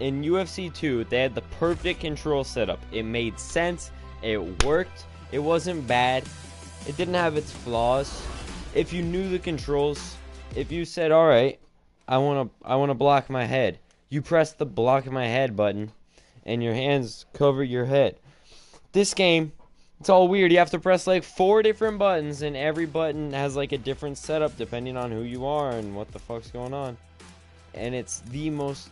in UFC 2, they had the perfect control setup. It made sense. It worked. It wasn't bad. It didn't have its flaws. If you knew the controls, if you said, "All right, I want to block my head," you press the block my head button, and your hands cover your head. This game, it's all weird. You have to press like 4 different buttons, and every button has like a different setup depending on who you are and what the fuck's going on. And it's the most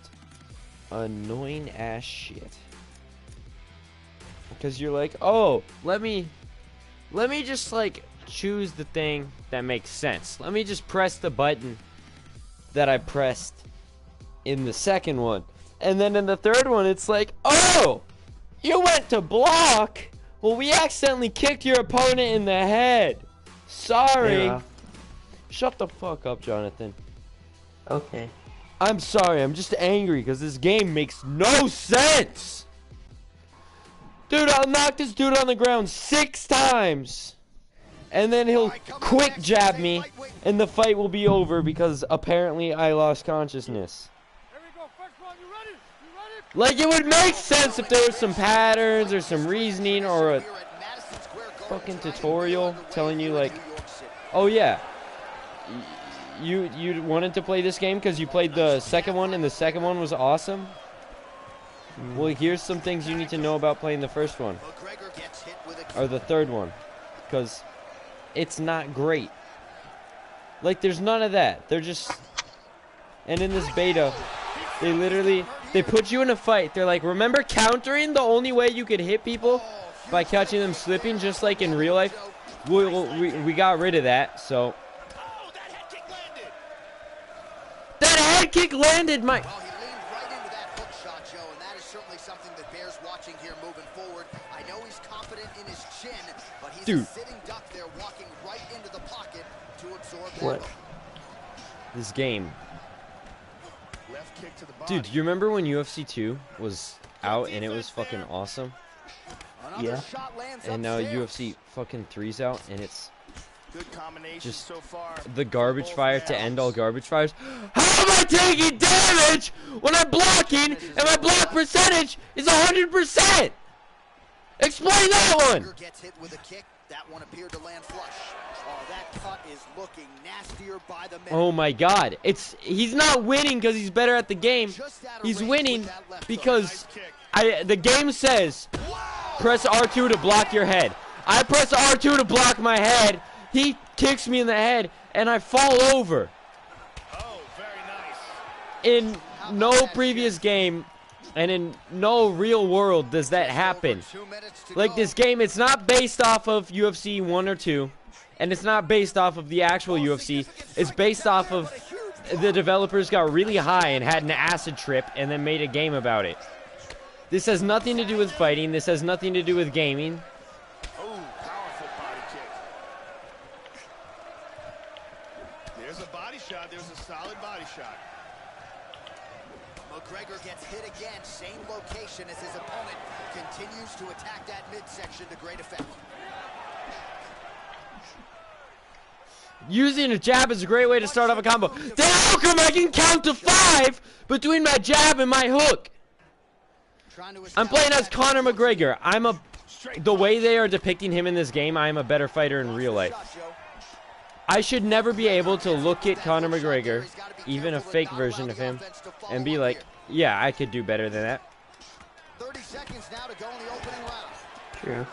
annoying ass shit. Because you're like, oh, let me just like choose the thing that makes sense. Let me just press the button that I pressed in the second one. And then in the third one, it's like, oh, you went to block. Well, we accidentally kicked your opponent in the head. Sorry. Yeah. Shut the fuck up, Jonathan. Okay. I'm sorry. I'm just angry because this game makes no sense. Dude, I'll knock this dude on the ground 6 times. And then he'll quick jab me, and the fight will be over because apparently I lost consciousness. Like, it would make sense if there was some patterns or some reasoning or a fucking tutorial telling you, like, oh yeah, you wanted to play this game because you played the second one and the second one was awesome? Well, here's some things you need to know about playing the first one. Or the third one. Because it's not great. Like, there's none of that. They're just... And in this beta, they literally... They put you in a fight. They're like, remember countering? The only way you could hit people? By catching them slipping, just like in real life? We got rid of that, so... That head kick landed, my... Dude. What? This game. Dude, do you remember when UFC 2 was out and it was fucking awesome? Yeah. And now UFC fucking 3's out and it's just the garbage fire to end all garbage fires. How am I taking damage when I'm blocking and my block percentage is 100%? Explain that one! Gets hit with a kick. That one appeared to land flush. Oh, that cut is looking nastier by the minute. Oh my god. He's not winning because he's better at the game. He's winning because the game says press R2 to block your head. I press R2 to block my head. He kicks me in the head and I fall over. Oh, very nice. In no previous game and in no real world does that happen. Like, this game, it's not based off of UFC 1 or 2, and it's not based off of the actual UFC. It's based off of the developers got really high and had an acid trip and then made a game about it. This has nothing to do with fighting. This has nothing to do with gaming. Oh, powerful body kick. There's a body shot. There's a solid body shot. McGregor gets hit again, same location as his opponent, continues to attack that midsection to great effect. Using a jab is a great way to start off a combo. Then how come I can count to 5 between my jab and my hook? I'm playing as Conor McGregor. The way they are depicting him in this game, I am a better fighter in real life. I should never be able to look at Conor McGregor, even a fake version of him, and be like, yeah, I could do better than that. 30 seconds now to go in the opening round. True.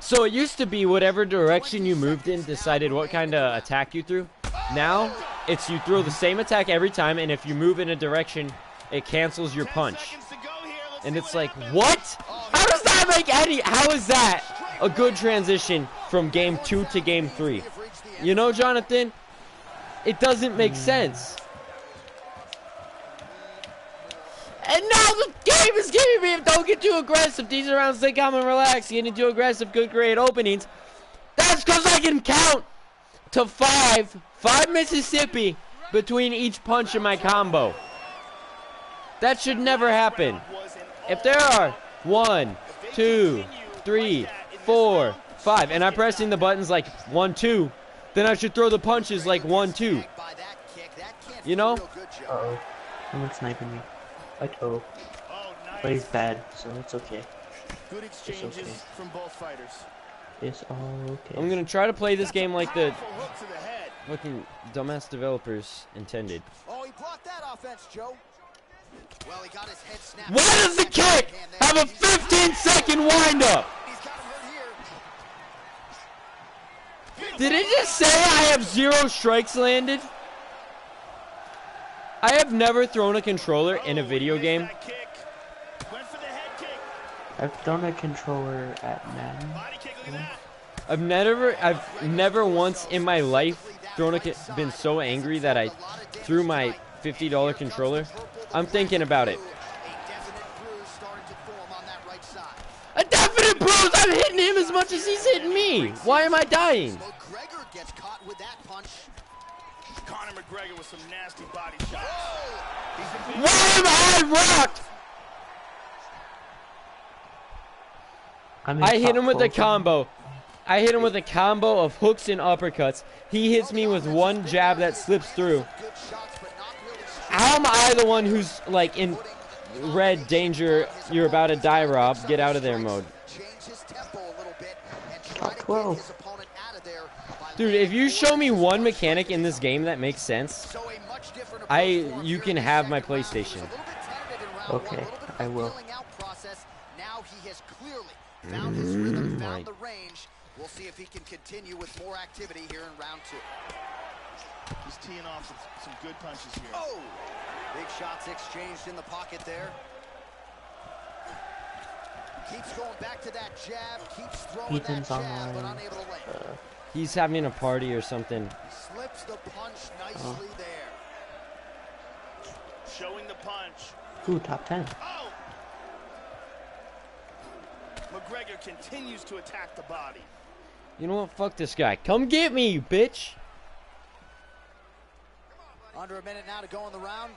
So it used to be whatever direction you moved in decided what kind of attack you threw. Now, it's you throw the same attack every time, and if you move in a direction, it cancels your punch. And it's like, what? How does that make how is that a good transition from game 2 to game 3? You know, Jonathan, it doesn't make sense. And now the game is giving me, don't get too aggressive. These rounds, stay calm and relax. Getting too aggressive could create openings. That's because I can count to 5 Mississippi between each punch in my combo. That should never happen. If there are 1, 2, 3, 4, 5, and I'm pressing the buttons like 1, 2, then I should throw the punches like 1, 2. You know? Uh-oh. Someone's sniping me. I know. Oh, But he's nice. bad, so it's okay. Good exchanges okay. from both fighters. It's all okay. I'm gonna try to play this game like the Powerful hook to the head. fucking dumbass developers intended. Oh, he blocked that offense, Joe. Well, he got his head snapped. Why does the kick have a 15-second windup? He's got him hurt here. Did it just say I have 0 strikes landed? I have never thrown a controller in a video game. That kick. Went for the head kick. I've thrown a controller at Madden. Body kick, look at that. I've never once in my life been so angry that I threw my $50 controller. I'm thinking about it. A definite bruise starting to form on that right side. A definite bruise! I'm hitting him as much as he's hitting me! Why am I dying? McGregor gets caught with that punch. Conor McGregor with some nasty body shots. He's in big Why am I rocked? I hit him with a combo. I hit him with a combo of hooks and uppercuts. He hits me with one jab that slips through. Good shots, but not really How am I the one who's like in red danger, you're about to die, Rob, get out of there mode? change his tempo a little bit and try to get 12. his opponent out of there by Dude, if you show me one mechanic in this game that makes sense, so a much different approach you can have my PlayStation. Okay, I will. Now he has clearly found his rhythm, my- found the range. We'll see if he can continue with more activity here in round 2. He's teeing off some good punches here. Oh! Big shots exchanged in the pocket there. Keeps going back to that jab, keeps throwing Ethan's that jab, but online. unable to land. He's having a party or something. He slips the punch nicely there. Showing the punch. Ooh, top 10. Oh! McGregor continues to attack the body. You know what? Fuck this guy. Come get me, you bitch. Under a minute now to go in the round.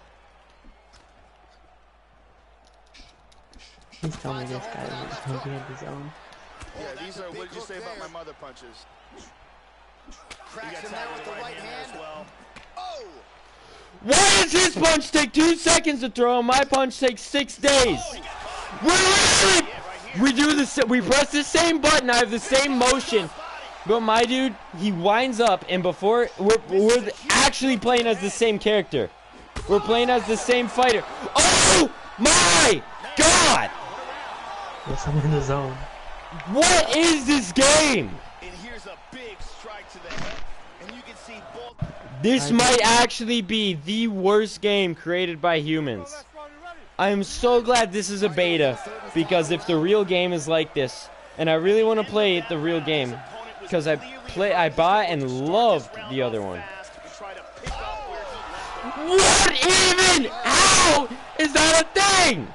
Please tell me this guy is going to be in the zone. Yeah, that's these a are, big what did you hook say about there. my mother punches? He Cracks got him there tagged with with the right there hand. as well. Oh! Why does his punch take 2 seconds to throw and my punch takes 6 days? We do this. We press the same button. I have the same motion, but my dude, he winds up, and before we're actually playing as the same character. We're playing as the same fighter. Oh my God! Yes, I'm in the zone. What is this game? And here's a big strike to the head. And you can see both. This might actually be the worst game created by humans. I am so glad this is a beta, because if the real game is like this, and I really want to play the real game, because I bought and loved the other one. What even? How is that a thing?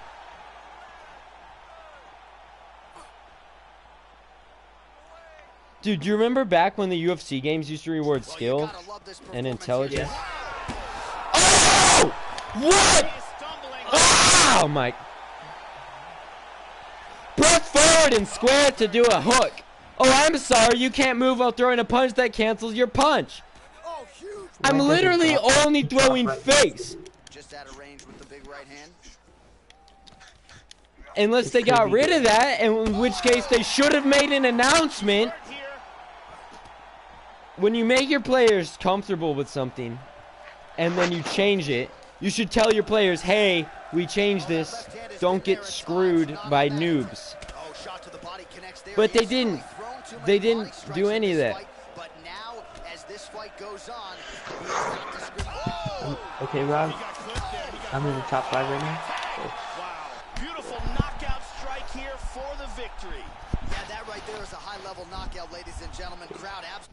Dude, do you remember back when the UFC games used to reward skill and intelligence? Oh! What? Oh my! Press forward and square to do a hook. Oh, I'm sorry, you can't move while throwing a punch that cancels your punch. Oh, huge! I'm literally only throwing face. Just out of range with the big right hand. Unless they got rid of that, in which case they should have made an announcement. When you make your players comfortable with something, and then you change it, you should tell your players, hey, we changed this. Don't get screwed by noobs. Oh, shot to the body connects there. But they He's didn't. thrown too many They body didn't strikes do in any of this that. fight, but now, as this fight goes on, he is not discriminating. Oh! Okay, Rob, I'm in the top 5 right now. Wow. Beautiful knockout strike here for the victory. Yeah, that right there is a high-level knockout, ladies and gentlemen. Crowd absolutely.